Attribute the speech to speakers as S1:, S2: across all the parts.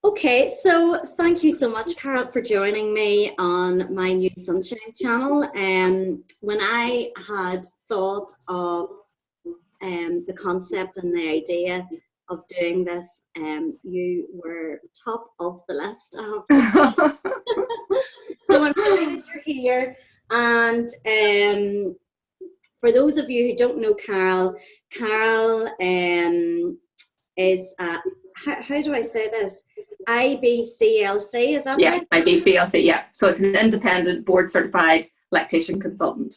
S1: Okay, so thank you so much, Carol, for joining me on my new Sunshine channel. When I had thought of the concept and the idea of doing this, you were top of the list. I have to say. So I'm delighted you're here. And for those of you who don't know Carol, Carol is how do I say this? IBCLC, is that
S2: Yeah,
S1: it?
S2: IBCLC, yeah. So it's an independent board certified lactation consultant.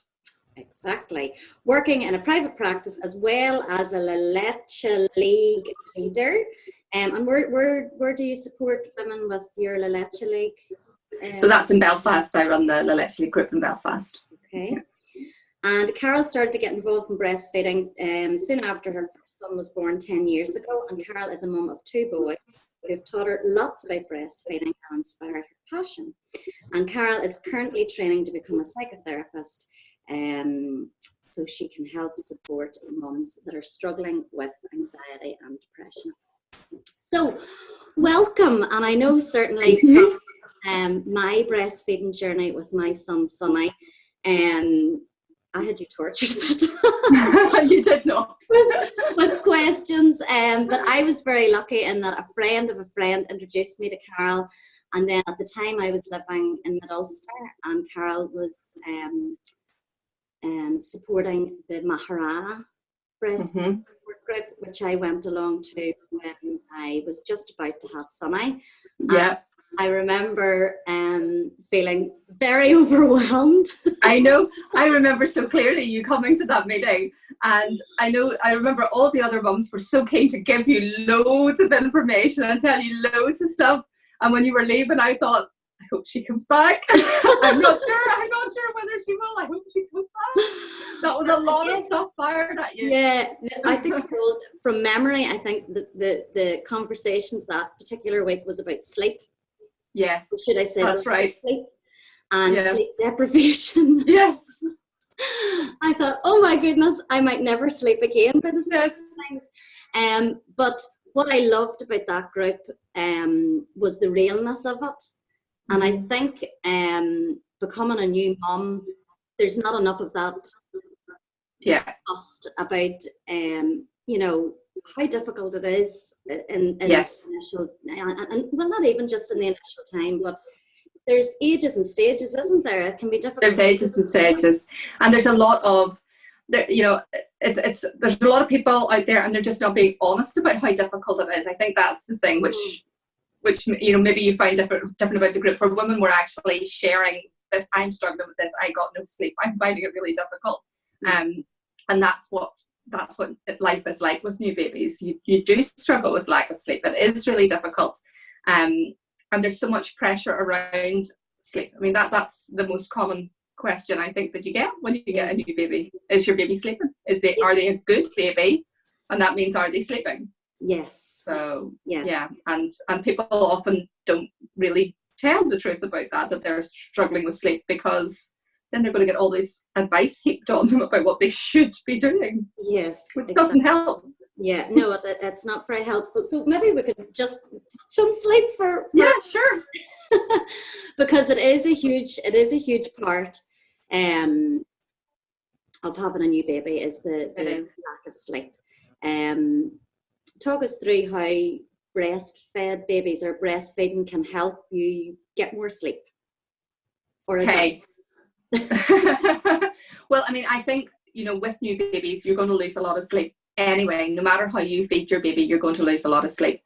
S1: Exactly. Working in a private practice as well as a La Leche League leader. And where do you support women with your La Leche League?
S2: So that's in Belfast. I run the La Leche League group in Belfast.
S1: Okay. And Carol started to get involved in breastfeeding soon after her first son was born 10 years ago. And Carol is a mum of 2 boys who have taught her lots about breastfeeding and inspired her passion. And Carol is currently training to become a psychotherapist so she can help support mums that are struggling with anxiety and depression. So welcome. And I know certainly from my breastfeeding journey with my son Sonny, I had you tortured a bit.
S2: You did not.
S1: with questions, but I was very lucky in that a friend of a friend introduced me to Carol, and then at the time I was living in Mid Ulster, and Carol was supporting the Maharana breastfeeding group, which I went along to when I was just about to have Sonny.
S2: Yeah.
S1: I remember feeling very overwhelmed.
S2: I know. I remember so clearly you coming to that meeting, and I remember all the other mums were so keen to give you loads of information and tell you loads of stuff. And when you were leaving, I thought, I hope she comes back. I'm not sure whether she will. I hope she comes back. That was a lot of stuff fired at you.
S1: Yeah, I think from memory, I think the conversations that particular week was about sleep.
S2: Yes.
S1: Or should I say
S2: that's right.
S1: Sleep and sleep deprivation.
S2: Yes.
S1: I thought, oh my goodness, I might never sleep again for this things. But what I loved about that group was the realness of it. And I think becoming a new mum, there's not enough of that just about you know, how difficult it is in the initial, and well, not even just in the initial time, but there's ages and stages, isn't there? It can be difficult.
S2: There's ages and stages, and there's a lot of, you know, there's a lot of people out there, and they're just not being honest about how difficult it is. I think that's the thing, which you know, maybe you find different about the group. For women, we're actually sharing this. I'm struggling with this. I got no sleep. I'm finding it really difficult, and that's what life is like with new babies. You do struggle with lack of sleep. It is really difficult, and there's so much pressure around sleep. I mean, that's the most common question I think that you get when you get a new baby. Is your baby sleeping? Are they a good baby? And that means, are they sleeping?
S1: Yes.
S2: So yeah, and people often don't really tell the truth about that they're struggling with sleep, because then they're going to get all this advice heaped on them about what they should be doing.
S1: Yes.
S2: Which doesn't help.
S1: Yeah, no, it's not very helpful. So maybe we could just touch on sleep for
S2: yeah, sure.
S1: Because it is a huge part of having a new baby is the lack of sleep. Talk us through how breastfed babies or breastfeeding can help you get more sleep. Or is
S2: Well, I mean, I think, you know, with new babies, you're going to lose a lot of sleep anyway. No matter how you feed your baby, you're going to lose a lot of sleep.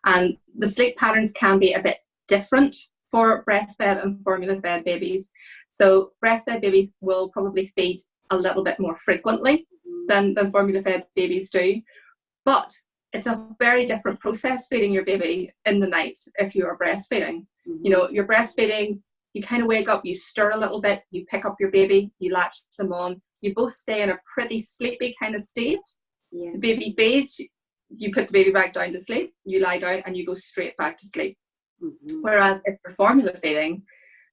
S2: And the sleep patterns can be a bit different for breastfed and formula fed babies. So breastfed babies will probably feed a little bit more frequently than formula fed babies do. But it's a very different process feeding your baby in the night if you are breastfeeding. You know, you're breastfeeding, you kind of wake up, you stir a little bit, you pick up your baby, you latch them on, you both stay in a pretty sleepy kind of state.
S1: Yeah.
S2: The baby bathes, you put the baby back down to sleep, you lie down and you go straight back to sleep. Whereas if you're formula feeding,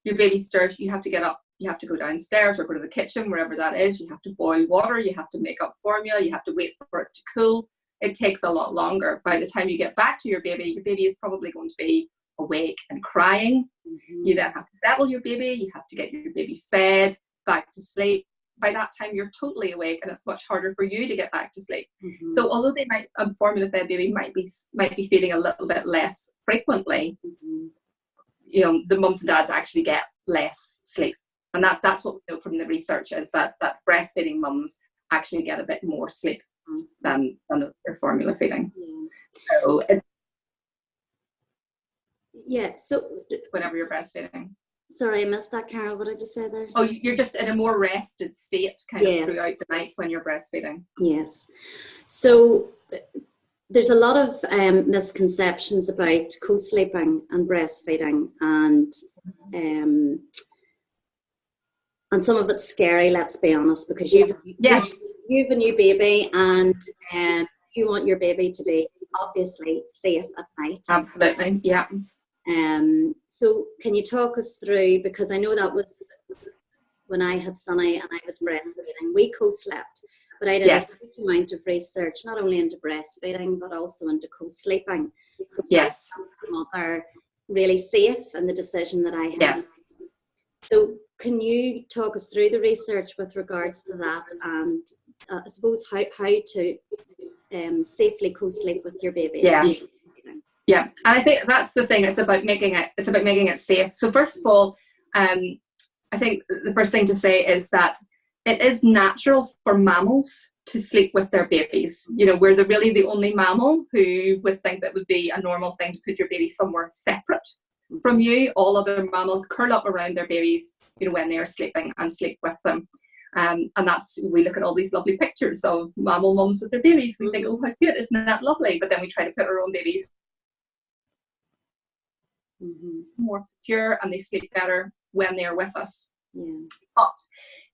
S2: your baby stirs, you have to get up, you have to go downstairs or go to the kitchen, wherever that is, you have to boil water, you have to make up formula, you have to wait for it to cool. It takes a lot longer. By the time you get back to your baby is probably going to be awake and crying. You then have to settle your baby, you have to get your baby fed, back to sleep. By that time you're totally awake, and it's much harder for you to get back to sleep. So although they might, a formula fed baby might be feeding a little bit less frequently, you know, the mums and dads actually get less sleep. And that's what we know from the research, is that breastfeeding mums actually get a bit more sleep than their formula feeding. So
S1: so
S2: whenever you're breastfeeding.
S1: Sorry, I missed that, Carol. What did you say there?
S2: Oh, you're just in a more rested state kind of throughout the night when you're breastfeeding.
S1: Yes. So there's a lot of misconceptions about co-sleeping and breastfeeding, and some of it's scary, let's be honest, because you've a new baby, and you want your baby to be obviously safe at night.
S2: Absolutely, yeah.
S1: So can you talk us through, because I know that was when I had Sonny and I was breastfeeding, we co-slept, but I did a huge amount of research, not only into breastfeeding, but also into co-sleeping. So yes, mother really safe in the decision that I had.
S2: Yes.
S1: So can you talk us through the research with regards to that, and I suppose how to safely co-sleep with your baby?
S2: Yes. Yeah, and I think that's the thing. It's about making it safe. So first of all, I think the first thing to say is that it is natural for mammals to sleep with their babies. You know, we're really the only mammal who would think that would be a normal thing to put your baby somewhere separate from you. All other mammals curl up around their babies, you know, when they are sleeping, and sleep with them. And that's, we look at all these lovely pictures of mammal mums with their babies. We think, oh, how cute, isn't that lovely? But then we try to put our own babies more secure, and they sleep better when they're with us. But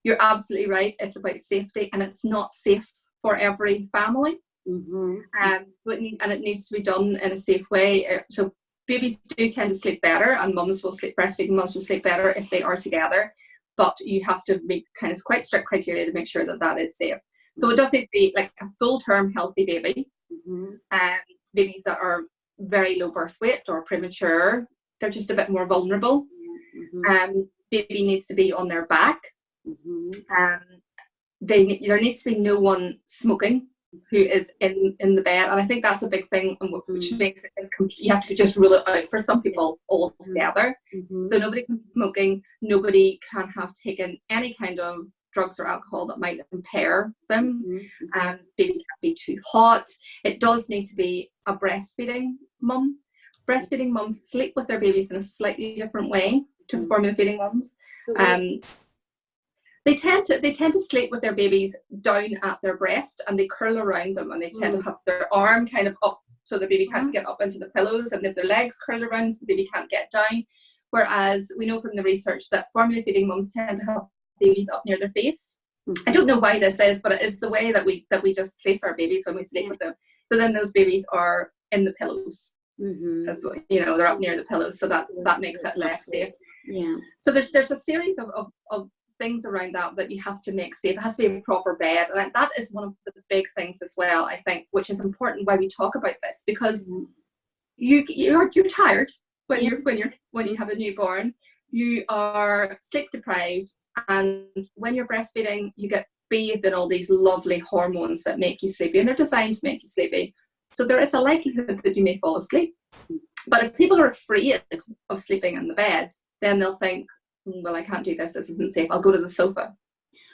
S2: you're absolutely right, it's about safety, and it's not safe for every family. And it needs to be done in a safe way. So babies do tend to sleep better, and breastfeeding mums will sleep better if they are together, but you have to make kind of quite strict criteria to make sure that is safe. So it does need to be like a full-term healthy baby, and babies that are very low birth weight or premature, they're just a bit more vulnerable. Baby needs to be on their back. There needs to be no one smoking who is in the bed, and I think that's a big thing, which makes it you have to just rule it out for some people altogether. So nobody can be smoking, nobody can have taken any kind of drugs or alcohol that might impair them. Baby can't be too hot. It does need to be a breastfeeding mum. Breastfeeding mums sleep with their babies in a slightly different way to formula feeding mums. They tend to sleep with their babies down at their breast, and they curl around them, and they tend to have their arm kind of up so the baby can't get up into the pillows, and if their legs curl around, so the baby can't get down. Whereas we know from the research that formula feeding mums tend to have babies up near their face. I don't know why this is, but it is the way that we just place our babies when we sleep with them. So then those babies are in the pillows. As, you know, they're up near the pillows, so that makes it less safe. So there's a series of things around that you have to make safe. It has to be a proper bed, and that is one of the big things as well, I think, which is important why we talk about this, because you're tired when you have a newborn. You are sleep deprived, and when you're breastfeeding, you get bathed in all these lovely hormones that make you sleepy, and they're designed to make you sleepy. So there is a likelihood that you may fall asleep. But if people are afraid of sleeping in the bed, then they'll think, well, I can't do this isn't safe, I'll go to the sofa.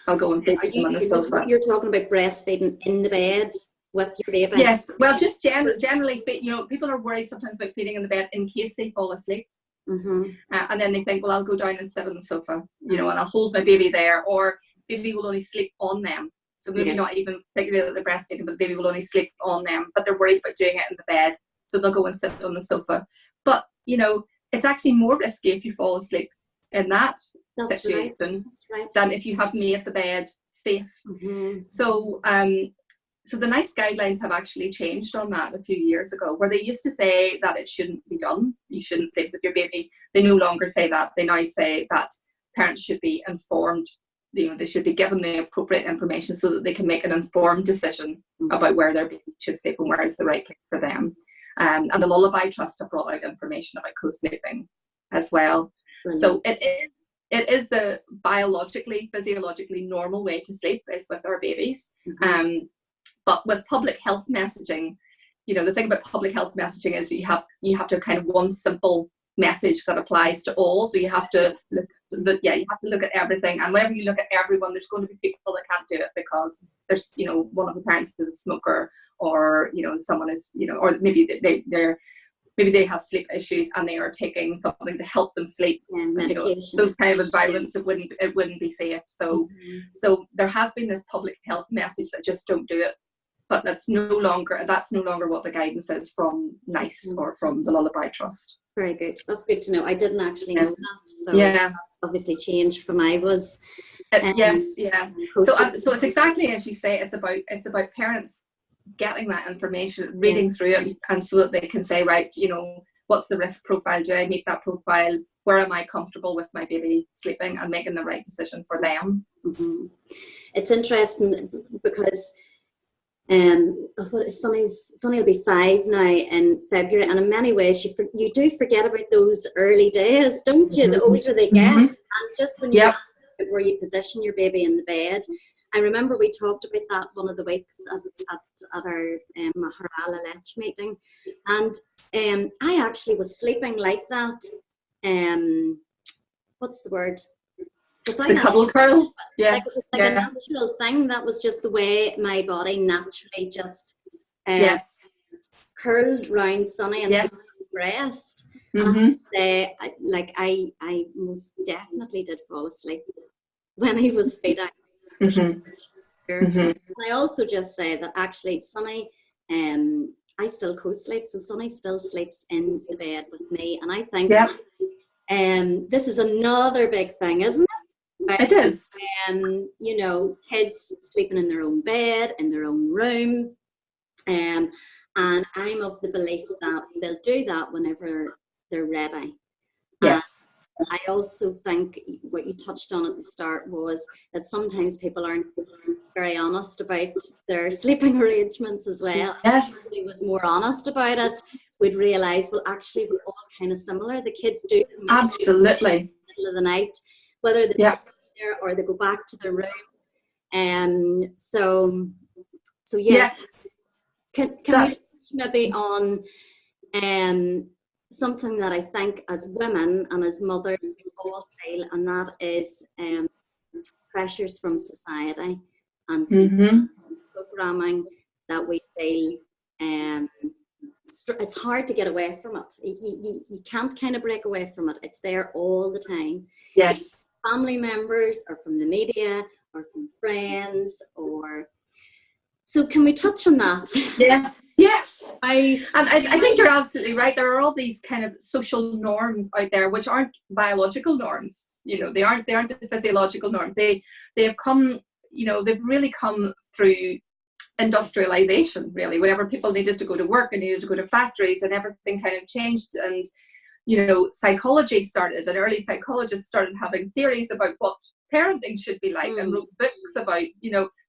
S2: I'll go and feed them on the sofa.
S1: You're talking about breastfeeding in the bed with your baby?
S2: Yes, well, just generally, you know, people are worried sometimes about feeding in the bed in case they fall asleep. And then they think, well, I'll go down and sit on the sofa, you know, and I'll hold my baby there, or baby will only sleep on them. So maybe not even particularly the breastfeeding, but the baby will only sleep on them, but they're worried about doing it in the bed, so they'll go and sit on the sofa. But, you know, it's actually more risky if you fall asleep in that situation than if you have made the bed safe. So so the NICE guidelines have actually changed on that a few years ago, where they used to say that it shouldn't be done, you shouldn't sleep with your baby. They no longer say that. They now say that parents should be informed they should be given the appropriate information so that they can make an informed decision about where their baby should sleep and where is the right place for them. And the Lullaby Trust have brought out information about co-sleeping as well. Brilliant. So it is the biologically, physiologically normal way to sleep is with our babies. But with public health messaging, the thing about public health messaging is you have to kind of one simple message that applies to all. So you have to look at everything, and whenever you look at everyone, there's going to be people that can't do it because there's one of the parents is a smoker, or someone is or maybe they have sleep issues and they are taking something to help them sleep.
S1: Medication.
S2: Those kind of environments, it wouldn't be safe. So there has been this public health message that just don't do it. But that's no longer what the guidance is from NICE or from the Lullaby Trust.
S1: Very good. That's good to know. I didn't actually know that. So that's obviously changed from I was.
S2: Yes. So it's exactly as you say. It's about parents getting that information, reading through it, and so that they can say, right, what's the risk profile? Do I meet that profile? Where am I comfortable with my baby sleeping, and making the right decision for them?
S1: It's interesting because Sonny will be 5 now in February, and in many ways you do forget about those early days, don't you? The older they get, and just when you where you position your baby in the bed. I remember we talked about that one of the weeks at our Maharala Lech meeting, and I actually was sleeping like that. What's the word?
S2: The cuddle curl? Yeah.
S1: Like a natural thing. That was just the way my body naturally just curled round Sonny and Sonny's breast. And, I most definitely did fall asleep when he was feeding. And I also just say that actually Sonny, I still co-sleep, so Sonny still sleeps in the bed with me, and I think this is another big thing, isn't it?
S2: It is.
S1: Kids sleeping in their own bed, in their own room. And I'm of the belief that they'll do that whenever they're ready.
S2: Yes.
S1: I also think what you touched on at the start was that sometimes people aren't very honest about their sleeping arrangements as well.
S2: Yes.
S1: If somebody was more honest about it, we'd realise, well, actually, we're all kind of similar. The kids do.
S2: Absolutely.
S1: In the middle of the night, whether they stay there or they go back to their room. So yeah. Can we touch maybe on something that I think as women and as mothers we all feel, and that is pressures from society and programming that we feel. It's hard to get away from it. You can't kind of break away from it. It's there all the time.
S2: Yes.
S1: Family members, or from the media, or from friends, or so. Can we touch on that?
S2: Yes. I think you're absolutely right. There are all these kind of social norms out there which aren't biological norms. They aren't the physiological norms. They have come. They've really come through industrialization. Really, whenever people needed to go to work and needed to go to factories, and everything kind of changed, and psychology started, and early psychologists started having theories about what parenting should be like, and wrote books about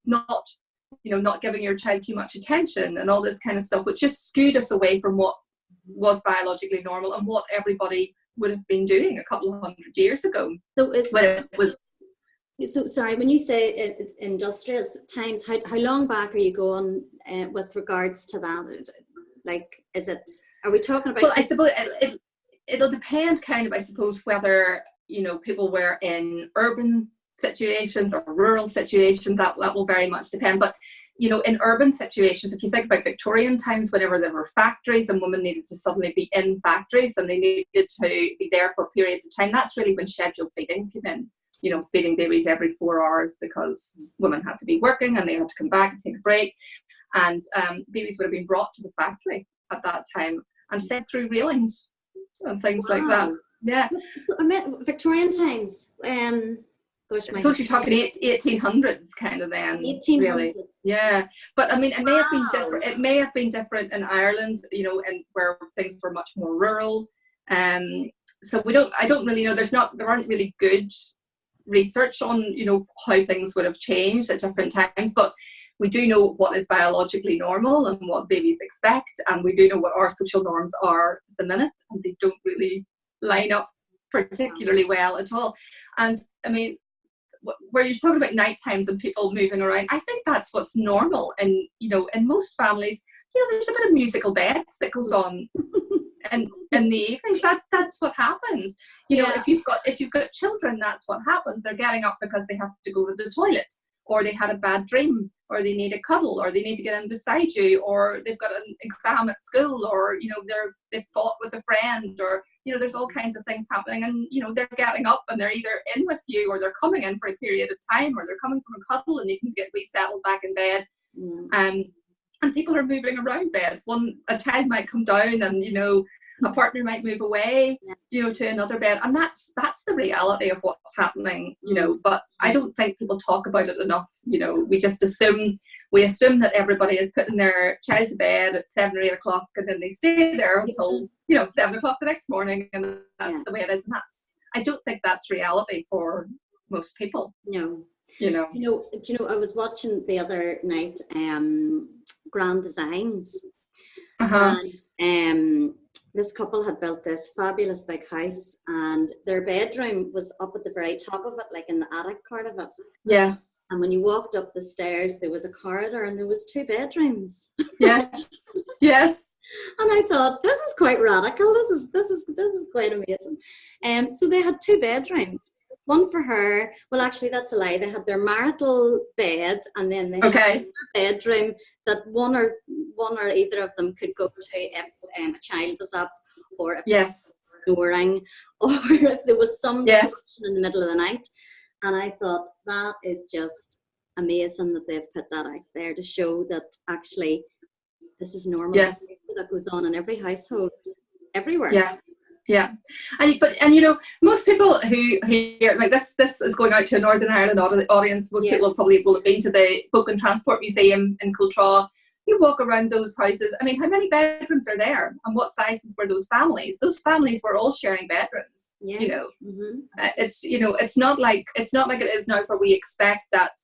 S2: not giving your child too much attention and all this kind of stuff, which just skewed us away from what was biologically normal and what everybody would have been doing a couple of 100 years ago.
S1: So sorry, when you say industrial times, how long back are you going with regards to that? Like, are we talking about?
S2: Well, I suppose it'll depend kind of, I suppose, whether, people were in urban situations or rural situations. That will very much depend. But, in urban situations, if you think about Victorian times, whenever there were factories and women needed to suddenly be in factories and they needed to be there for periods of time, that's really when scheduled feeding came in. Feeding babies every 4 hours because women had to be working and they had to come back and take a break. And babies would have been brought to the factory at that time and fed through railings and things like that. Yeah.
S1: So I meant Victorian times.
S2: So you're talking 1800s kind of then.
S1: 1800s.
S2: Really. Yeah. But I mean, it may have been different. It may have been different in Ireland, and where things were much more rural. So I don't really know. There aren't really good research on, how things would have changed at different times, but we do know what is biologically normal and what babies expect, and we do know what our social norms are at the minute, and they don't really line up particularly well at all. And I mean, where you're talking about night times and people moving around, I think that's what's normal. And in most families, there's a bit of musical beds that goes on in the evenings. That's what happens. If you've got children, that's what happens. They're getting up because they have to go to the toilet, or they had a bad dream, or they need a cuddle, or they need to get in beside you, or they've got an exam at school, or they've fought with a friend, or there's all kinds of things happening, and they're getting up and they're either in with you, or they're coming in for a period of time, or they're coming from a cuddle and needing to get resettled back in bed. And people are moving around beds. A child might come down, and a partner might move away, to another bed, and that's the reality of what's happening, But I don't think people talk about it enough. We just assume that everybody is putting their child to bed at 7 or 8 o'clock, and then they stay there until 7 o'clock the next morning, and that's the way it is. And I don't think that's reality for most people.
S1: No. Do you know, I was watching the other night Grand Designs, and this couple had built this fabulous big house, and their bedroom was up at the very top of it, like in the attic part of it.
S2: Yeah.
S1: And when you walked up the stairs, there was a corridor, and there was 2 bedrooms.
S2: Yes. Yes.
S1: And I thought, this is quite radical. This is quite amazing. So they had 2 bedrooms. One for her. Well, actually, that's a lie. They had their marital bed, and then they had a bedroom that one or either of them could go to if a child was up, or if they were snoring, or if there was some disruption in the middle of the night. And I thought, that is just amazing that they've put that out there to show that actually this is normal.
S2: Yes.
S1: That goes on in every household, everywhere.
S2: Yeah. Yeah, and most people who hear like this is going out to a Northern Ireland audience. Most people probably will have been to the Folk and Transport Museum in Coultraw. You walk around those houses. I mean, how many bedrooms are there, and what sizes were those families? Those families were all sharing bedrooms. It's not like it is now, where we expect that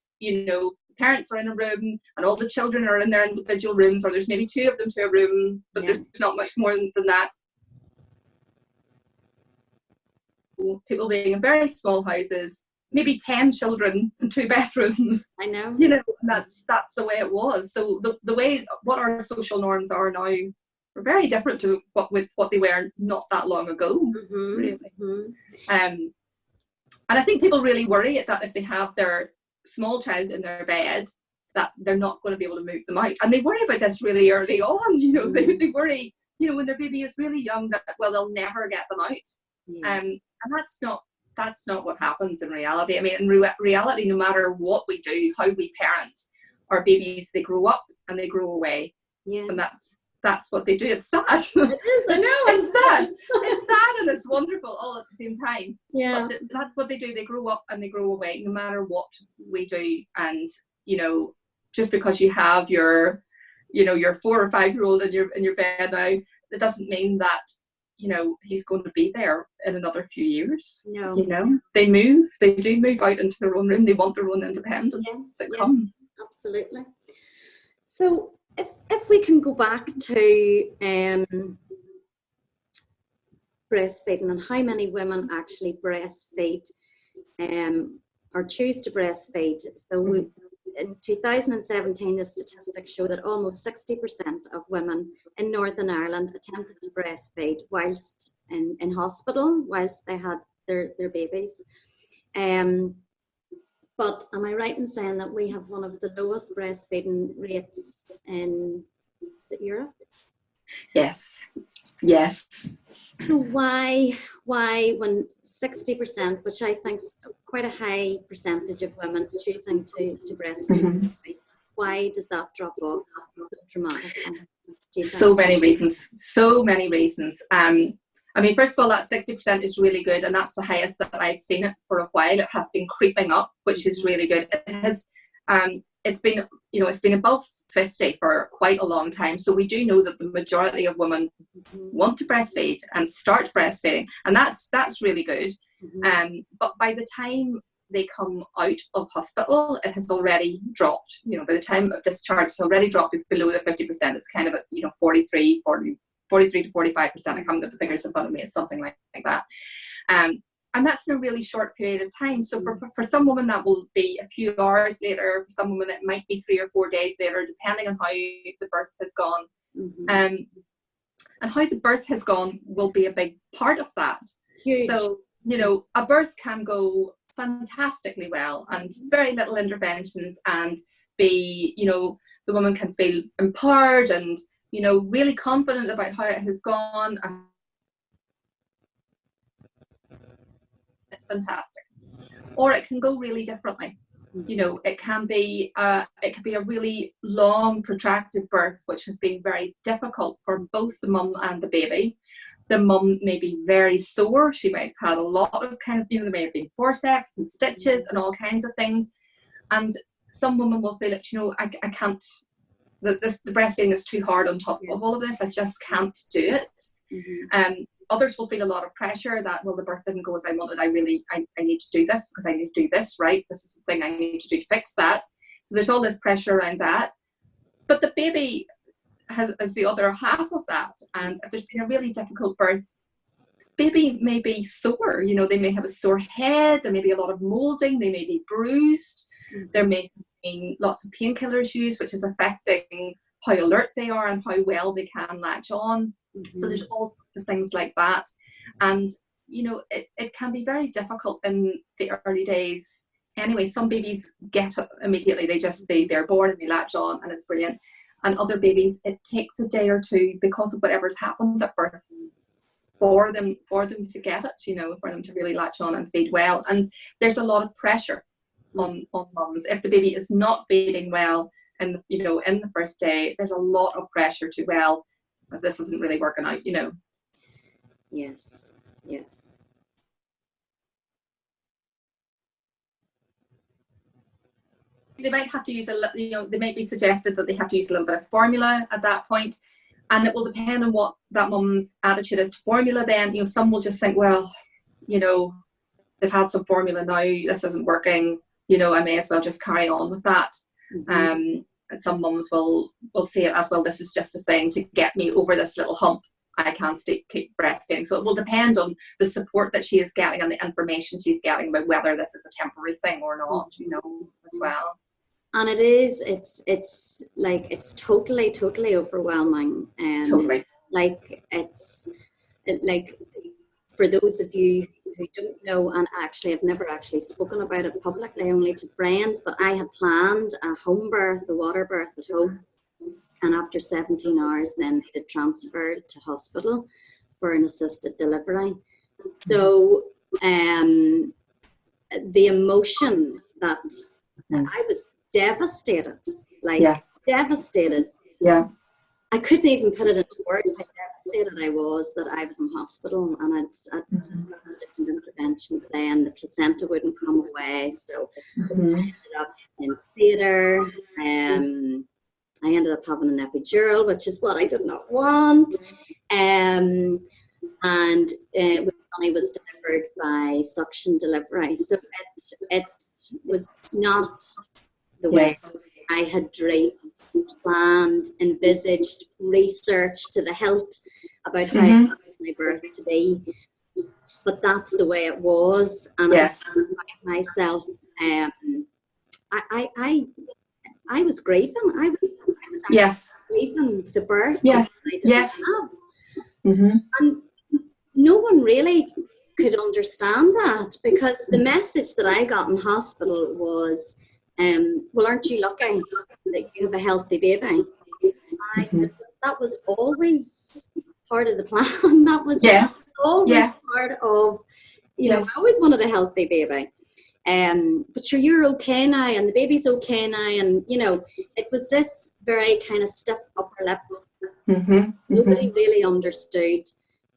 S2: parents are in a room and all the children are in their individual rooms, or there's maybe 2 of them to a room, but there's not much more than that. People being in very small houses, maybe 10 children in 2 bedrooms.
S1: I know.
S2: That's the way it was. So the way what our social norms are now are very different to what they were not that long ago. Really. And I think people really worry that if they have their small child in their bed, that they're not going to be able to move them out. And they worry about this really early on. They worry, when their baby is really young, that they'll never get them out. And that's not what happens in reality. I mean, in reality, no matter what we do, how we parent our babies, they grow up and they grow away. Yeah. And that's what they do. It's sad. It is, I know. It's sad. It's sad and it's wonderful all at the same time.
S1: Yeah.
S2: But that's what they do. They grow up and they grow away, no matter what we do. And, just because you have your 4 or 5-year-old in your bed now, it doesn't mean that he's going to be there in another few years.
S1: No.
S2: They do move out into their own room. They want their own independence. It comes.
S1: Absolutely. So if we can go back to breastfeeding and how many women actually breastfeed or choose to breastfeed. So in 2017, the statistics show that almost 60% of women in Northern Ireland attempted to breastfeed whilst in hospital, whilst they had their babies. But am I right in saying that we have one of the lowest breastfeeding rates in Europe?
S2: Yes.
S1: So why when 60%, which I think is quite a high percentage of women choosing to breastfeed, why does that drop off so dramatically?
S2: So many reasons. I mean, first of all, that 60% is really good, and that's the highest that I've seen it for a while. It has been creeping up, which is really good. It has, it's been above 50 for quite a long time. So we do know that the majority of women want to breastfeed and start breastfeeding, and that's really good. But by the time they come out of hospital, it has already dropped. You know, by the time of discharge, it's already dropped below the 50%. It's kind of at, you know, 43 to 45%. I haven't got the figures in front of me. It's something like that. And that's in a really short period of time. So for some women, that will be a few hours later. For some women, it might be 3 or 4 days later, depending on how the birth has gone. And how the birth has gone will be a big part of that.
S1: Huge.
S2: So, you know, a birth can go fantastically well and very little interventions, and be, you know, the woman can feel empowered and, you know, really confident about how it has gone, and it's fantastic. Or it can go really differently. You know, it can be a really long, protracted birth, which has been very difficult for both the mum and the baby. The mum may be very sore. She might have had a lot of kind of, you know, there may have been forceps and stitches and all kinds of things. And some women will feel like, you know, I can't, the breastfeeding is too hard on top of all of this. I just can't do it. Others will feel a lot of pressure that, well, the birth didn't go as I wanted. I need to do this because I need to do this, right? This is the thing I need to do to fix that. So there's all this pressure around that. But the baby is the other half of that. And if there's been a really difficult birth, baby may be sore. You know, they may have a sore head. There may be a lot of molding. They may be bruised. There may be lots of painkillers used, which is affecting how alert they are and how well they can latch on. So there's all sorts of things like that. And, you know, it can be very difficult in the early days. Anyway, some babies get it immediately. They're born and they latch on and it's brilliant. And other babies, it takes a day or two because of whatever's happened at birth for them to get it, you know, for them to really latch on and feed well. And there's a lot of pressure on mums. If the baby is not feeding well in the first day, there's a lot of pressure to, well, as this isn't really working out, you know.
S1: Yes.
S2: They might have to use they might be suggested that they have to use a little bit of formula at that point, and it will depend on what that mum's attitude is to formula. Then, you know, some will just think, well, you know, they've had some formula now, this isn't working, you know, I may as well just carry on with that. And some mums will see it as, well, this is just a thing to get me over this little hump. I can't keep breastfeeding. So it will depend on the support that she is getting and the information she's getting about whether this is a temporary thing or not, you know, as well.
S1: And it's like, it's totally overwhelming.
S2: Totally.
S1: Like, like, for those of you who don't know, and actually I've never actually spoken about it publicly, only to friends, but I had planned a home birth, a water birth at home, and after 17 hours then needed transferred to hospital for an assisted delivery. So the emotion that I was devastated, devastated.
S2: Yeah.
S1: I couldn't even put it into words how devastated I was that I was in hospital, and I'd different interventions then. The placenta wouldn't come away, so I ended up in theatre. I ended up having an epidural, which is what I did not want. And Johnny was delivered by suction delivery. So it was not the way I had dreamed, planned, envisaged, researched to the hilt about how I wanted my birth to be. But that's the way it was. And I found myself, I was grieving. I was grieving the birth.
S2: Yes.
S1: I didn't have. And no one really could understand that, because the message that I got in hospital was, well, aren't you lucky that you have a healthy baby? And I said, that was always part of the plan. That was always part of, you know, I always wanted a healthy baby. But sure, you're okay now, and the baby's okay now, and you know, it was this very kind of stiff upper lip. Nobody really understood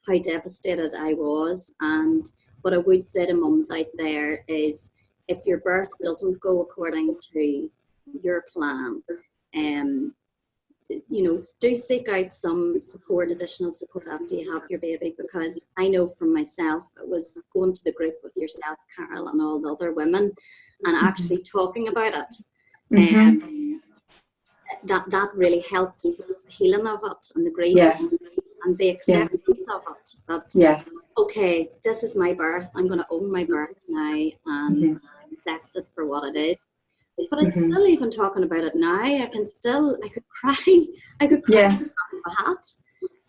S1: how devastated I was. And what I would say to mums out there is, if your birth doesn't go according to your plan, you know, do seek out some support, additional support after you have your baby, because I know from myself, it was going to the group with yourself, Carol, and all the other women, and actually talking about it. That really helped with the healing of it and the grief and the acceptance of it. That okay, this is my birth. I'm going to own my birth now and accept it for what it is. But it's still, even talking about it now, I could cry. I could cry in front of a hat.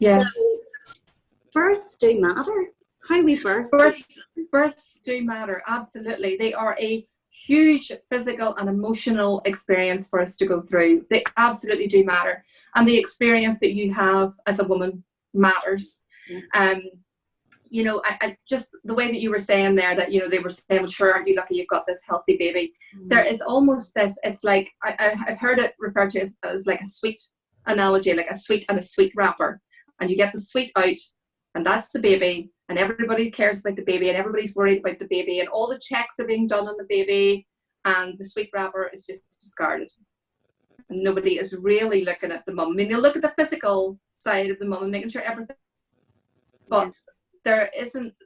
S2: Yes.
S1: So births do matter. How we birth.
S2: Births do matter, absolutely. They are a huge physical and emotional experience for us to go through. They absolutely do matter. And the experience that you have as a woman matters. You know, I just, the way that you were saying there, that, you know, they were saying, well, sure, aren't you lucky you've got this healthy baby? There is almost this, it's like, I've heard it referred to as like a sweet analogy, like a sweet and a sweet wrapper. And you get the sweet out, and that's the baby, and everybody cares about the baby, and everybody's worried about the baby, and all the checks are being done on the baby, and the sweet wrapper is just discarded. And nobody is really looking at the mum. I mean, they'll look at the physical side of the mum and making sure everything, but there isn't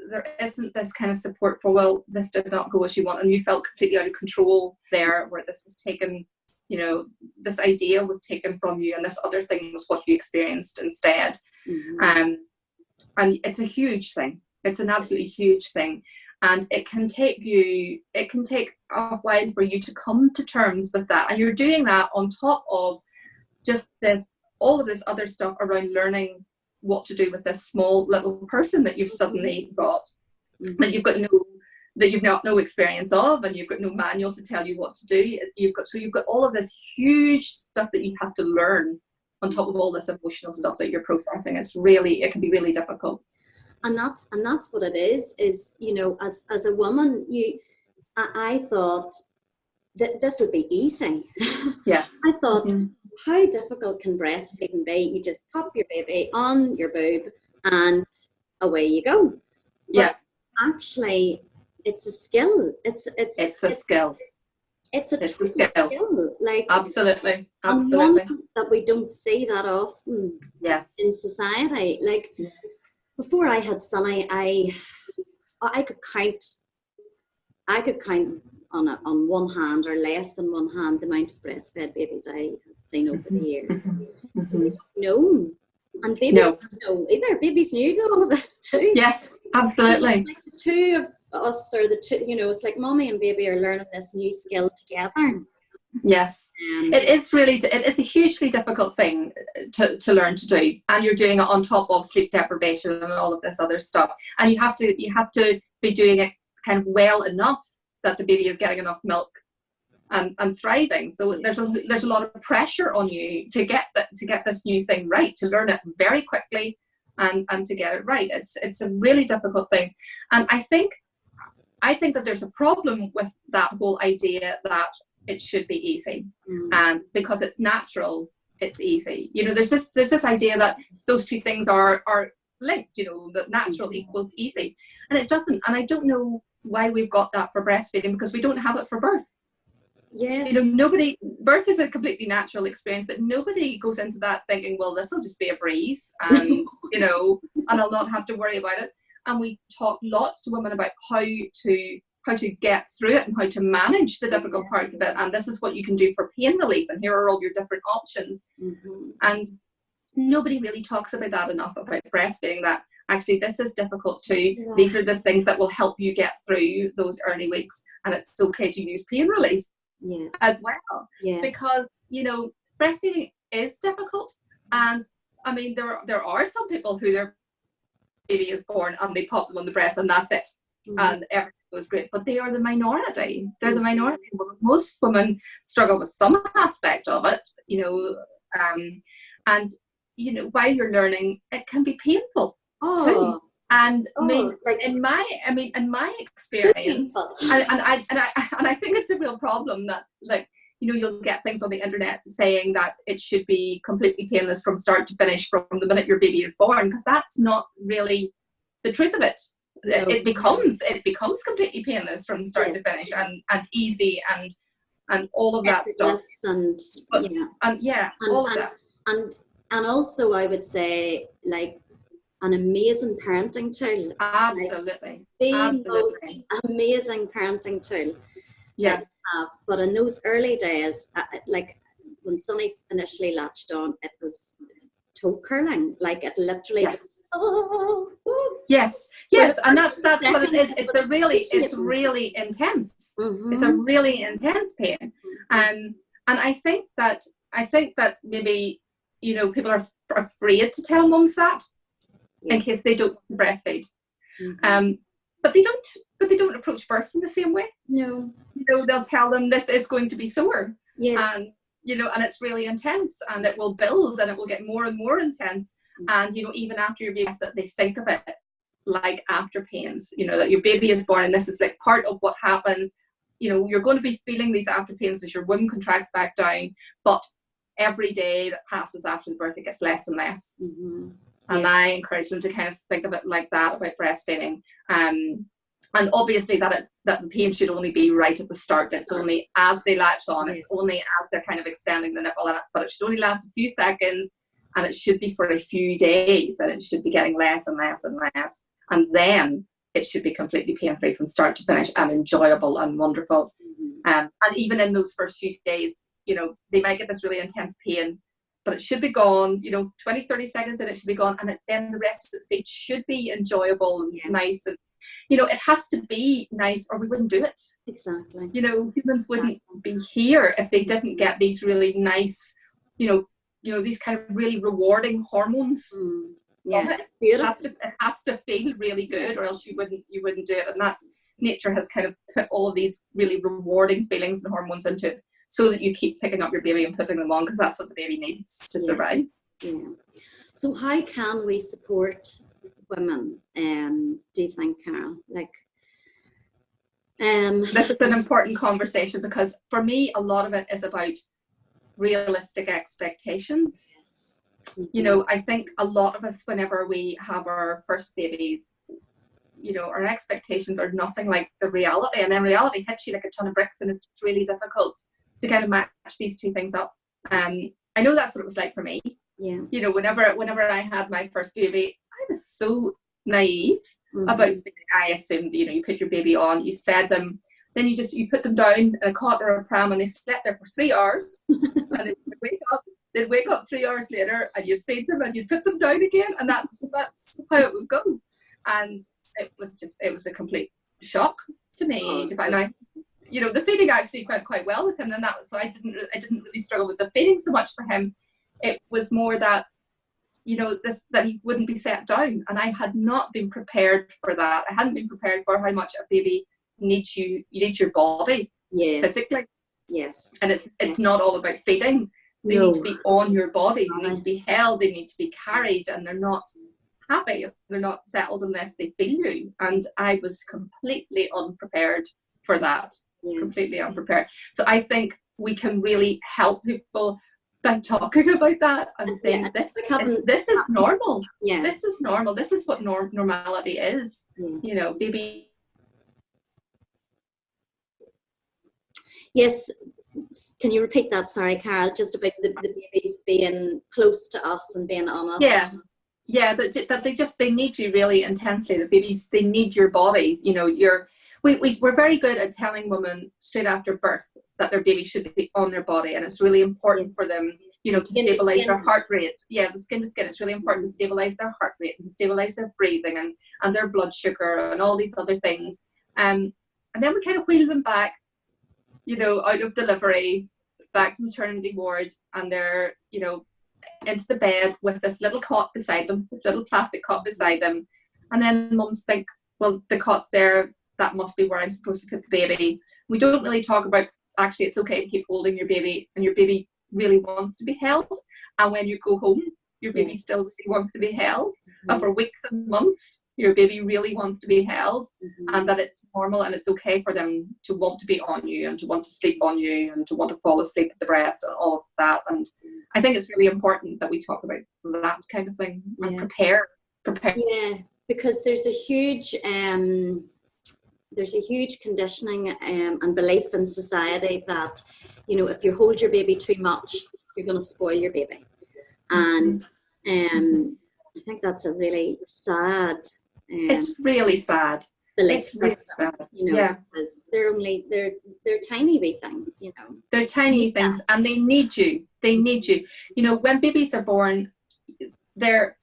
S2: this kind of support for, well, this did not go as you want, and you felt completely out of control there, where this was taken, you know, this idea was taken from you, and this other thing was what you experienced instead. And it's a huge thing. It's an absolutely huge thing. And it can take a while for you to come to terms with that. And you're doing that on top of just all of this other stuff around learning what to do with this small little person that you've suddenly got, that you've got no experience of, and you've got no manual to tell you what to do. You've got all of this huge stuff that you have to learn on top of all this emotional stuff that you're processing. It can be really difficult.
S1: And that's what it is, you know, as a woman, I thought that this would be easy.
S2: Yes.
S1: I thought, how difficult can breastfeeding be? You just pop your baby on your boob and away you go. But actually, it's a skill. It's a
S2: skill.
S1: It's a total skill. Like,
S2: absolutely.
S1: And one that we don't see that often in society. Like, before I had Sonny, I could count on one hand, or less than one hand, the amount of breastfed babies I have seen over the years. So we don't know. And babies don't know either. Babies knew all of this too.
S2: Yes, absolutely.
S1: It's like the two of us, or the two, you know, it's like mommy and baby are learning this new skill together.
S2: Yes, it is a hugely difficult thing to learn to do, and you're doing it on top of sleep deprivation and all of this other stuff, and you have to be doing it kind of well enough that the baby is getting enough milk and thriving. So there's a lot of pressure on you to get this new thing right, to learn it very quickly and to get it right. It's a really difficult thing, and I think that there's a problem with that whole idea that it should be easy, and because it's natural, it's easy. You know, there's this idea that those two things are linked. You know, that natural equals easy, and it doesn't. And I don't know why we've got that for breastfeeding, because we don't have it for birth.
S1: Yes.
S2: You know, birth is a completely natural experience, but nobody goes into that thinking, well, this will just be a breeze, and you know, and I'll not have to worry about it. And we talk lots to women about how to get through it and how to manage the difficult parts of it, and this is what you can do for pain relief, and here are all your different options. And nobody really talks about that enough, about breastfeeding, that actually this is difficult too. These are the things that will help you get through those early weeks, and it's okay to use pain relief as well, because you know, breastfeeding is difficult. And I mean, there are some people who their baby is born and they pop them on the breast and that's it, and everything goes great, but they are the minority. They're the minority. Most women struggle with some aspect of it, you know, and you know, while you're learning, it can be painful too. And I mean, like in my experience, and I think it's a real problem that, like, you know, you'll get things on the internet saying that it should be completely painless from start to finish from the minute your baby is born, because that's not really the truth of it. No. It becomes completely painless from start to finish, and easy and all of that stuff.
S1: And all of that. And also I would say, like, an amazing parenting tool.
S2: Absolutely.
S1: Like, the
S2: Absolutely.
S1: most amazing parenting tool
S2: Yeah.
S1: that you have. But in those early days, like when Sonny initially latched on, it was toe curling. Like, it literally.
S2: Yes.
S1: Oh,
S2: Yes, and that's what it is. It's really intense.
S1: Mm-hmm.
S2: It's a really intense pain, and I think that maybe, you know, people are afraid to tell mums that, in case they don't breastfeed.
S1: Mm-hmm.
S2: But they don't approach birth in the same way.
S1: No.
S2: You know, they'll tell them this is going to be sore,
S1: Yes.
S2: and you know, and it's really intense, and it will build, and it will get more and more intense. And you know, even after your baby, that they think of it like after pains, you know, that your baby is born and this is like part of what happens. You know, you're going to be feeling these after pains as your womb contracts back down, but every day that passes after the birth, it gets less and less.
S1: Mm-hmm.
S2: And I encourage them to kind of think of it like that about breastfeeding. And obviously that the pain should only be right at the start. It's only as they latch on, it's only as they're kind of extending the nipple, but it should only last a few seconds, and it should be for a few days, and it should be getting less and less and less. And then it should be completely pain-free from start to finish, and enjoyable and wonderful. And even in those first few days, you know, they might get this really intense pain, but it should be gone, you know, 20, 30 seconds and it should be gone. And then the rest of the feed should be enjoyable and nice. And, you know, it has to be nice or we wouldn't do it.
S1: Exactly.
S2: You know, humans wouldn't be here if they didn't get these really nice, you know, these kind of really rewarding hormones.
S1: Yeah, it's beautiful.
S2: It has to feel really good, or else you wouldn't do it. And that's, nature has kind of put all of these really rewarding feelings and hormones into it, so that you keep picking up your baby and putting them on, because that's what the baby needs to survive.
S1: Yeah. So how can we support women, do you think, Carol? Like,
S2: this is an important conversation, because for me a lot of it is about realistic expectations. You know, I think a lot of us, whenever we have our first babies, you know, our expectations are nothing like the reality, and then reality hits you like a ton of bricks, and it's really difficult to kind of match these two things up. I know that's what it was like for me.
S1: Yeah.
S2: You know, whenever I had my first baby, I was so naive about, I assumed, you know, you put your baby on, you fed them, then you put them down in a cot or a pram, and they slept there for 3 hours, and they'd wake up 3 hours later, and you'd feed them and you'd put them down again, and that's how it would go. And it was a complete shock to me to find out. You know, the feeding actually went quite well with him, and so I didn't really struggle with the feeding so much for him. It was more that, you know, that he wouldn't be set down, and I had not been prepared for that. I hadn't been prepared for how much a baby needs you. You need your body physically. Yes. And it's not all about feeding. They need to be on your body. They need to be held. They need to be carried, and they're not happy. They're not settled unless they feel you. And I was completely unprepared for that. Completely unprepared. So I think we can really help people by talking about that and saying this is normal. This is normal. This is what normality is. You know, baby.
S1: Yes. Can you repeat that? Sorry, Carol, just about the babies being close to us and being on us.
S2: Yeah, that they need you really intensely. The babies, they need your bodies. You know, we're very good at telling women straight after birth that their baby should be on their body, and it's really important for them, you know, to stabilize their heart rate. Yeah, the skin to skin. It's really important to stabilize their heart rate and to stabilize their breathing and their blood sugar and all these other things. And then we kind of wheel them back, you know, out of delivery, back to maternity ward, and they're, you know, into the bed with this little cot beside them, this little plastic cot beside them. And then mums think, well, the cot's there, that must be where I'm supposed to put the baby. We don't really talk about, actually, it's okay to keep holding your baby, and your baby really wants to be held. And when you go home, your baby still really wants to be held. And for weeks and months, your baby really wants to be held, and that it's normal and it's okay for them to want to be on you and to want to sleep on you and to want to fall asleep at the breast and all of that. And I think it's really important that we talk about that kind of thing and prepare.
S1: Yeah, because there's a huge conditioning and belief in society that, you know, if you hold your baby too much, you're going to spoil your baby. And I think that's a really sad.
S2: It's really sad.
S1: Belief
S2: It's really
S1: system,
S2: sad.
S1: you know, because they're tiny wee things, you know.
S2: They're tiny things, and they need you. They need you. You know, when babies are born, they're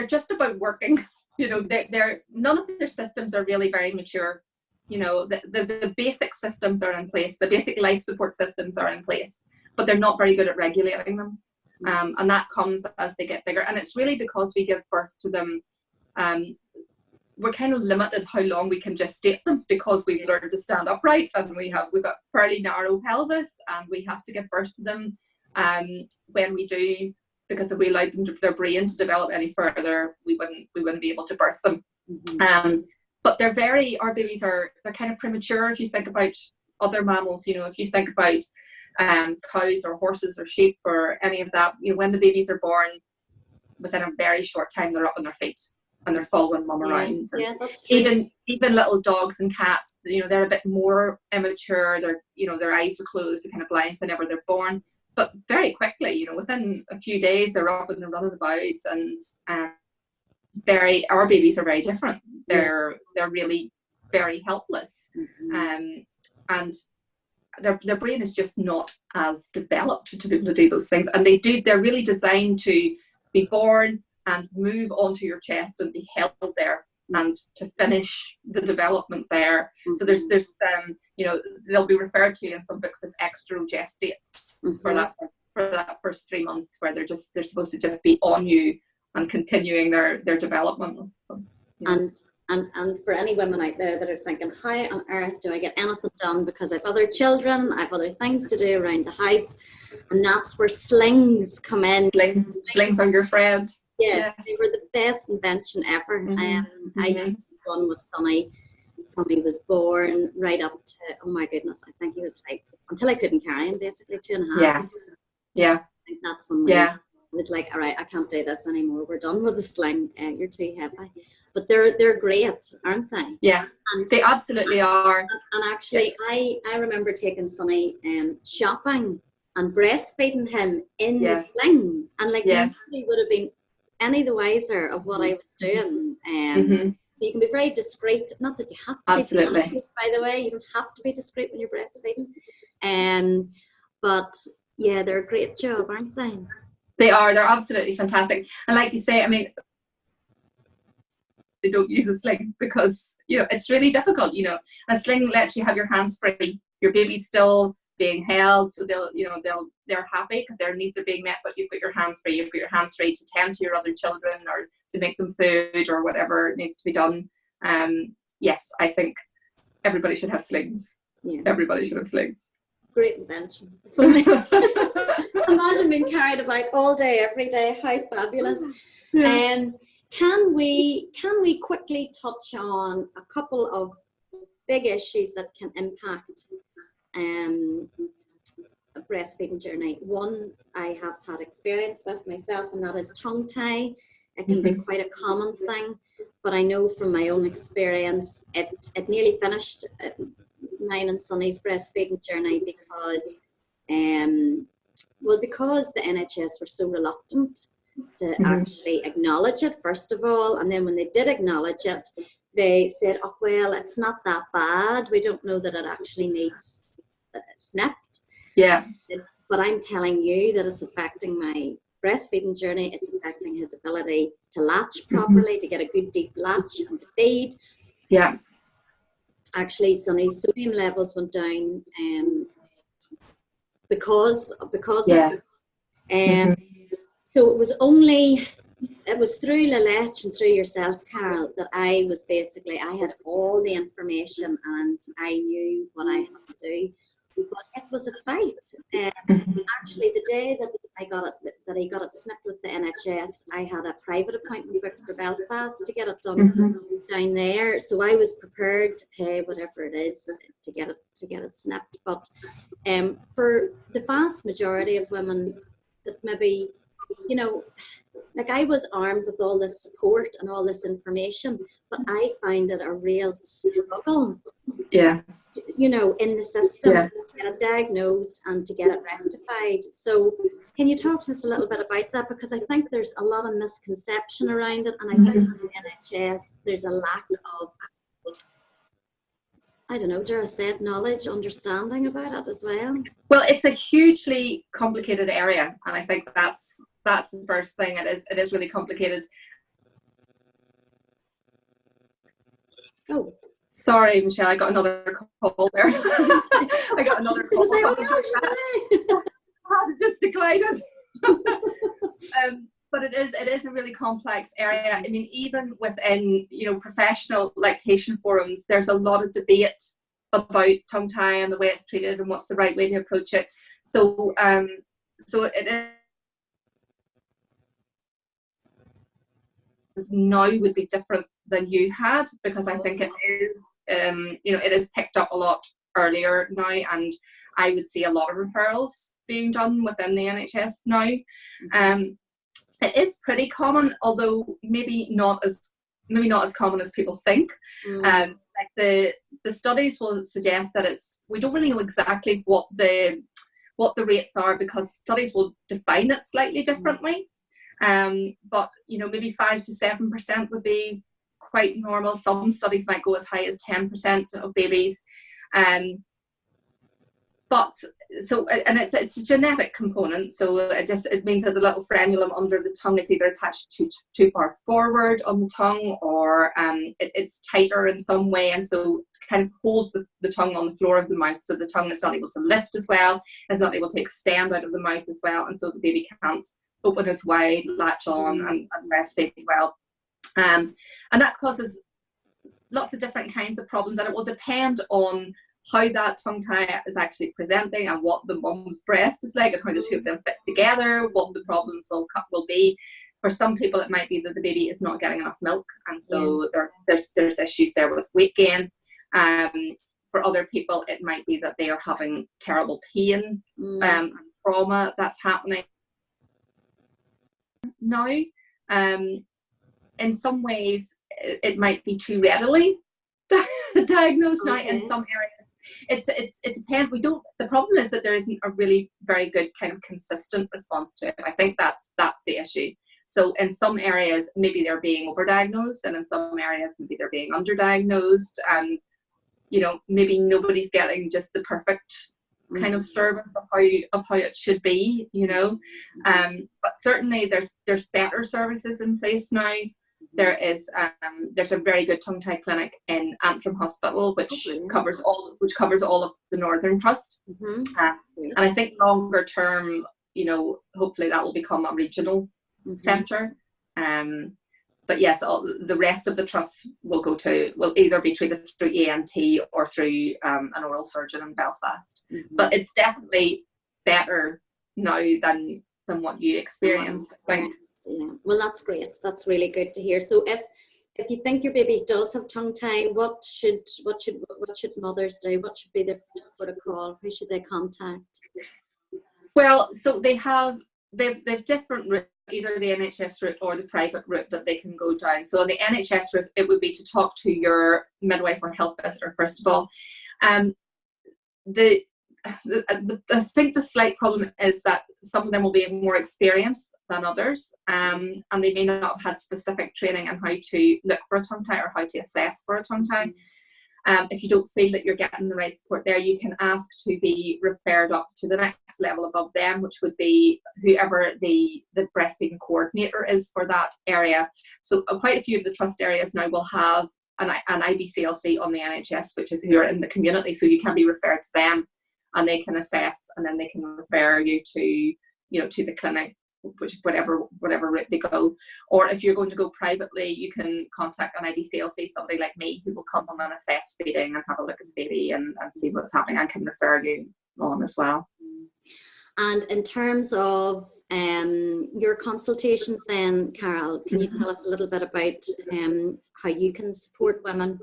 S2: just about working. You know, they're none of their systems are really very mature. You know, the basic systems are in place, the basic life support systems are in place, but they're not very good at regulating them. And that comes as they get bigger. And it's really because we give birth to them, we're kind of limited how long we can gestate them, because we've learned to stand upright, and we've got fairly narrow pelvis, and we have to give birth to them when we do, because if we allowed them their brain to develop any further, we wouldn't be able to birth them. But our babies they're kind of premature. If you think about other mammals, you know, if you think about cows or horses or sheep or any of that, you know, when the babies are born, within a very short time they're up on their feet and they're following mum around.
S1: Yeah, that's true.
S2: Even little dogs and cats, you know, they're a bit more immature. They're, you know, their eyes are closed, they're kind of blind whenever they're born. But very quickly, you know, within a few days, they're up and they're running about. And our babies are very different. They're really very helpless, and their brain is just not as developed to be able to do those things. And they're really designed to be born and move onto your chest and be held there, and to finish the development there. So there's you know, they'll be referred to in some books as extrogestates for that first 3 months, where they're supposed to just be on you and continuing their development.
S1: Yeah. And for any women out there that are thinking, how on earth do I get anything done, because I've other children, I've other things to do around the house, and that's where slings come in.
S2: Slings are your friend.
S1: Yeah, yes. They were the best invention ever. I used one with Sonny from he was born right up to, oh my goodness, I think he was like, until I couldn't carry him, basically 2.5.
S2: Yeah.
S1: I think that's when I was like, all right, I can't do this anymore. We're done with the sling. You're too heavy. But they're great, aren't they?
S2: Yeah, and they absolutely are.
S1: And actually, I remember taking Sonny shopping and breastfeeding him in the sling, and like nobody would have been any the wiser of what I was doing. You can be very discreet. Not that you have to be discreet, by the way. You don't have to be discreet when you're breastfeeding. But yeah, they're a great job, aren't they?
S2: They are. They're absolutely fantastic. And like you say, I mean, they don't use a sling because, you know, it's really difficult. You know, a sling lets you have your hands free. Your baby's still being held, so they're happy because their needs are being met, but you've got your hands free. You've got your hands free to tend to your other children or to make them food or whatever needs to be done. Yes, I think everybody should have slings. Yeah. Everybody should have slings.
S1: Great invention. Imagine being carried about all day, every day. How fabulous. Yeah. Can we quickly touch on a couple of big issues that can impact a breastfeeding journey? One I have had experience with myself, and that is tongue tie. It can be quite a common thing, but I know from my own experience, it nearly finished mine and Sonny's breastfeeding journey because the NHS were so reluctant to actually acknowledge it, first of all, and then when they did acknowledge it, they said, oh well, it's not that bad, we don't know that it actually needs snipped.
S2: Yeah.
S1: But I'm telling you that it's affecting my breastfeeding journey. It's affecting his ability to latch properly, to get a good deep latch and to feed.
S2: Yeah. Actually,
S1: Sonny's sodium levels went down because of it. So it was through Lilette and through yourself, Carol, that I had all the information and I knew what I had to do. But it was a fight. Actually, the day that he got it snipped with the NHS, I had a private appointment booked for Belfast to get it done down there. So I was prepared to pay whatever it is to get it snipped. But for the vast majority of women that maybe, you know, Like, I was armed with all this support and all this information, but I find it a real struggle.
S2: Yeah.
S1: You know, in the system,
S2: Yeah.
S1: to get it diagnosed and to get it rectified. So can you talk to us a little bit about that? Because I think there's a lot of misconception around it, and I think in the NHS there's a lack of, I don't know, dare I say it, knowledge, understanding about it as well.
S2: Well, it's a hugely complicated area, and I think that's the first thing. It is really complicated.
S1: Oh.
S2: Sorry, Michelle, I got another call there. I got another call.
S1: Say, oh, no,
S2: I had to just decline it. But it is a really complex area. I mean, even within, you know, professional lactation forums, there's a lot of debate about tongue tie and the way it's treated and what's the right way to approach it. So it is now would be different than you had, because I think it is, you know, it is picked up a lot earlier now, and I would see a lot of referrals being done within the NHS now. It is pretty common, although maybe not as common as people think. Like the studies will suggest that we don't really know exactly what the rates are, because studies will define it slightly differently. But you know, maybe 5 to 7% would be quite normal. Some studies might go as high as 10% of babies. But so, and it's a genetic component, so it means that the little frenulum under the tongue is either attached too far forward on the tongue, or it's tighter in some way, and so kind of holds the tongue on the floor of the mouth, so the tongue is not able to lift as well, it's not able to extend out of the mouth as well, and so the baby can't open as wide, latch on, and breastfeed well. And that causes lots of different kinds of problems, and it will depend on how that tongue tie is actually presenting and what the mum's breast is like and how the two of them fit together, what the problems will be. For some people, it might be that the baby is not getting enough milk, and so there's issues there with weight gain. For other people, it might be that they are having terrible pain, trauma that's happening now. In some ways, it might be too readily diagnosed now. In some areas, it depends. The problem is that there isn't a really very good kind of consistent response to it. I think that's the issue. So in some areas, maybe they're being overdiagnosed, and in some areas, maybe they're being underdiagnosed, and you know, maybe nobody's getting just the perfect kind of service of how it should be, you know. But certainly there's better services in place now. There's a very good tongue tie clinic in Antrim Hospital, which covers all of the Northern Trust. And I think longer term, you know, hopefully that will become a regional centre. But yes, the rest of the trusts will either be treated through ENT or through an oral surgeon in Belfast. But it's definitely better now than what you experienced.
S1: Yeah, well, that's great. That's really good to hear. So if you think your baby does have tongue tie, what should mothers do? What should be their first protocol? Who should they contact?
S2: Well, so they've different routes, either the NHS route or the private route that they can go down. So on the NHS route, it would be to talk to your midwife or health visitor first of all. I think the slight problem is that some of them will be more experienced than others, and they may not have had specific training on how to look for a tongue tie or how to assess for a tongue tie. If you don't feel that you're getting the right support there, you can ask to be referred up to the next level above them, which would be whoever the breastfeeding coordinator is for that area. So quite a few of the trust areas now will have an IBCLC on the NHS, which is who are in the community, so you can be referred to them, and they can assess, and then they can refer you to the clinic, which whatever route they go. Or if you're going to go privately, you can contact an IBCLC, somebody like me, who will come on and assess feeding and have a look at the baby and see what's happening, and can refer you on as well.
S1: And in terms of your consultations then, Carol, can you tell us a little bit about how you can support women?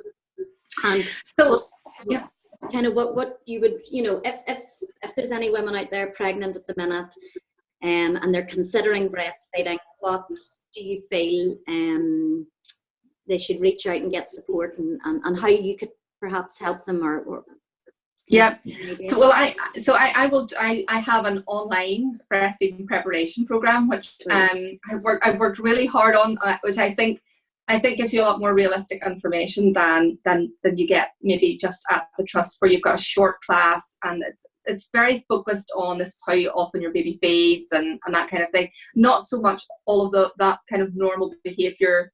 S1: And
S2: so, yeah,
S1: kind of what you would, you know, if there's any women out there pregnant at the minute, and they're considering breastfeeding, what do you feel they should reach out and get support, and how you could perhaps help them, or
S2: yeah. So well, I have an online breastfeeding preparation program, which I've worked really hard on, which I think gives you a lot more realistic information than you get maybe just at the trust, where you've got a short class, and it's very focused on this is how often your baby feeds and that kind of thing. Not so much all of that kind of normal behaviour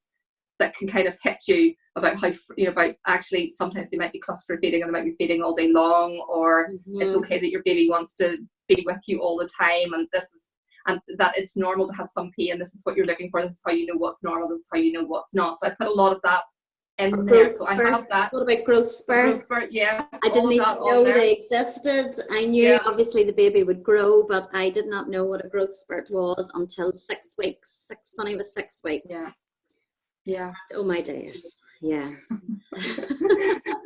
S2: that can kind of hit you about how, about actually sometimes they might be cluster feeding and they might be feeding all day long, or it's okay that your baby wants to be with you all the time, and that it's normal to have some pain, this is what you're looking for, this is how you know what's normal, this is how you know what's not. So I put a lot of that in there. So I have that.
S1: What about growth spurts?
S2: Yeah,
S1: I didn't even know they existed. I knew obviously the baby would grow, but I did not know what a growth spurt was until 6 weeks. Sonny was 6 weeks.
S2: Yeah.
S1: Oh my days. Yeah.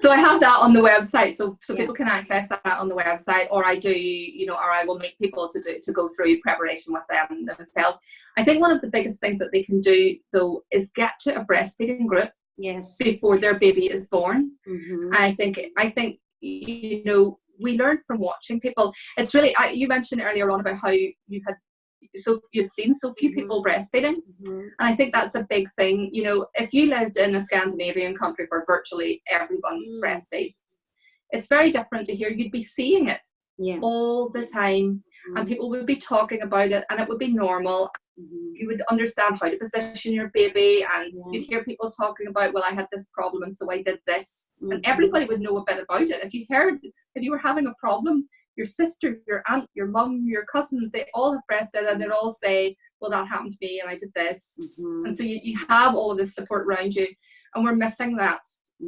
S2: So I have that on the website, so people can access that on the website, or I do, or I will make people to go through preparation with them themselves. I think one of the biggest things that they can do though is get to a breastfeeding group before their baby is born. I think we learn from watching people. It's really, you mentioned earlier on about how you've seen so few people breastfeeding, and I think that's a big thing. If you lived in a Scandinavian country where virtually everyone breastfeeds, it's very different to here. You'd be seeing it all the time, and people would be talking about it, and it would be normal. You would understand how to position your baby, and you'd hear people talking about, well, I had this problem and so I did this, and everybody would know a bit about it. If you were having a problem, your sister, your aunt, your mum, your cousins, they all have breastfed, and they'd all say, well, that happened to me and I did this. And so you have all of this support around you, and we're missing that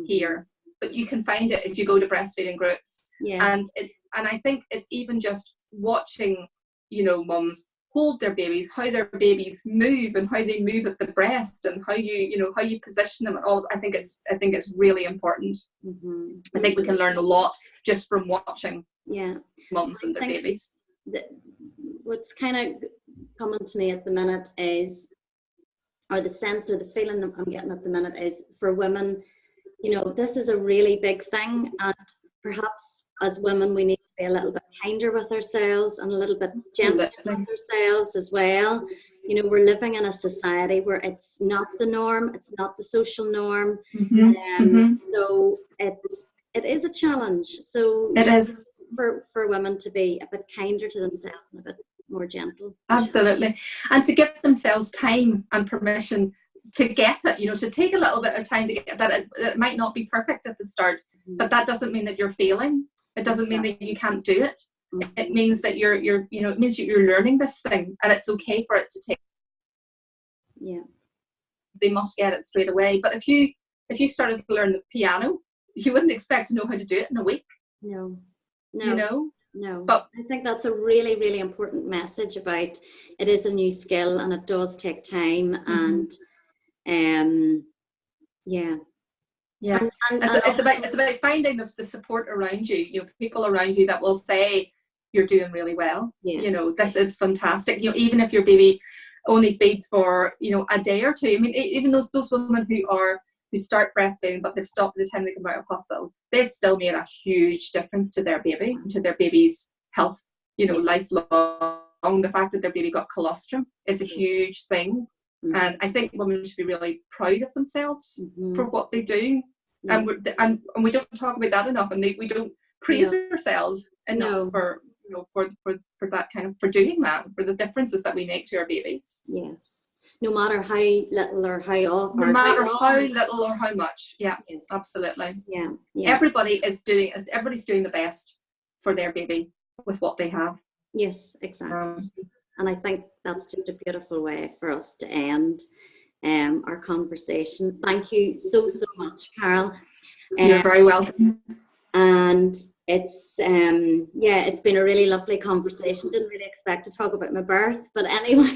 S2: here. But you can find it if you go to breastfeeding groups. And I think it's even just watching, mums hold their babies, how their babies move and how they move at the breast, and how you position them and all. I think it's really important. I think we can learn a lot just from watching mums and their babies.
S1: What's kind of coming to me at the minute is, or the sense or the feeling that I'm getting at the minute is, for women, this is a really big thing, and perhaps as women we need to be a little bit kinder with ourselves and a little bit gentler with ourselves as well. We're living in a society where it's not the norm, it's not the social norm, so it is a challenge. So
S2: it is
S1: for women to be a bit kinder to themselves and a bit more gentle.
S2: Absolutely. And to give themselves time and permission to get it, to take a little bit of time to get that. It might not be perfect at the start, but that doesn't mean that you're failing. It doesn't mean that you can't do it. It means that you're it means you're learning this thing, and it's okay for it to take. They must get it straight away. But if you started to learn the piano, you wouldn't expect to know how to do it in a week.
S1: No.
S2: But
S1: I think that's a really, really important message about it is a new skill, and it does take time, and
S2: it's about finding the support around you. People around you that will say you're doing really well. This is fantastic. Even if your baby only feeds for a day or two. I mean, even those women who start breastfeeding but they've stopped by the time they come out of hospital, they've still made a huge difference to their baby, to their baby's health. Lifelong. The fact that their baby got colostrum is a huge thing. And I think women should be really proud of themselves for what they do. And we don't talk about that enough, and we don't praise ourselves enough for that kind of, for doing that, for the differences that we make to our babies.
S1: No matter how little or how often.
S2: No matter how little or how much. Absolutely. Everybody's doing the best for their baby with what they have.
S1: Yes, exactly. And I think that's just a beautiful way for us to end our conversation. Thank you so much, Carol.
S2: You're very welcome.
S1: And it's it's been a really lovely conversation. Didn't really expect to talk about my birth, but anyway.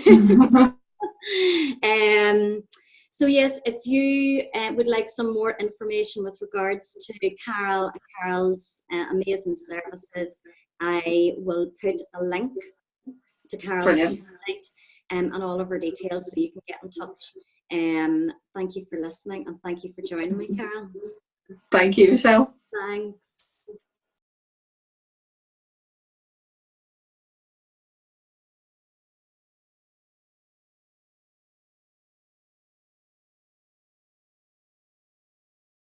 S1: So yes, if you would like some more information with regards to Carol and Carol's amazing services, I will put a link to Carol's
S2: Brilliant.
S1: website and all of her details so you can get in touch. Thank you for listening, and thank you for joining me, Carol.
S2: Thank you, Michelle.
S1: Thanks.